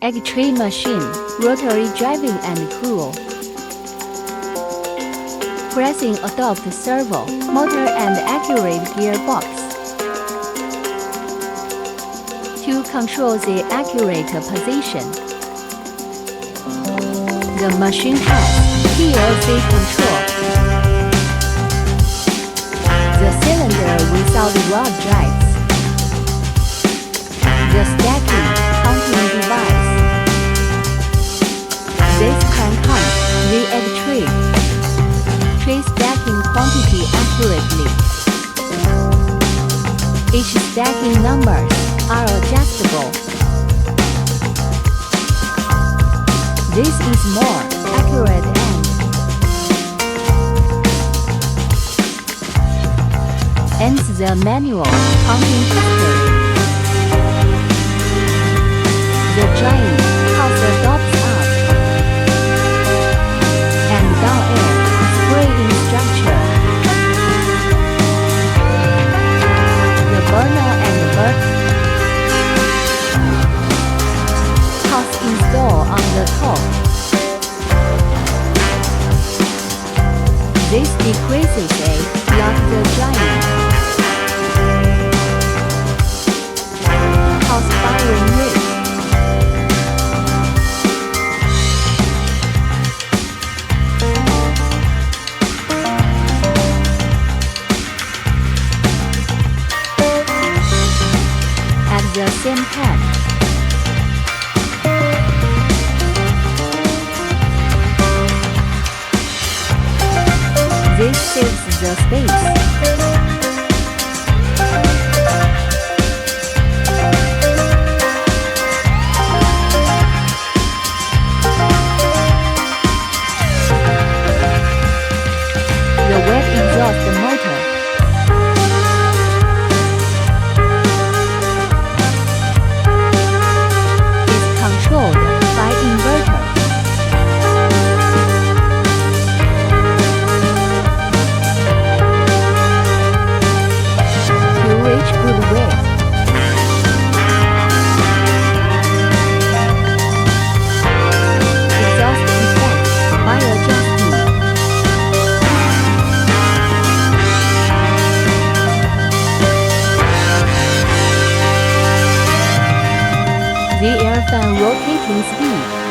Egg tray machine, rotary driving and cool. Pressing adopt servo, motor and accurate gearbox. To control the accurate position. The machine has PLC control. The cylinder without rod drives. The stacking counting device. This can count the egg tray. Tray stacking quantity accurately. Each stacking numbers are adjustable. This is more accurate and ends the manual counting history. The drying house adopts up and down air spraying structure. The burner and bird house install on the top. This decreases a lot the drying. House firing rate. At the same time. This saves the space. The wet exhaust motor. Is controlled by inverter. To reach good width. Exhaust effect by adjusting. The air fan rotating speed.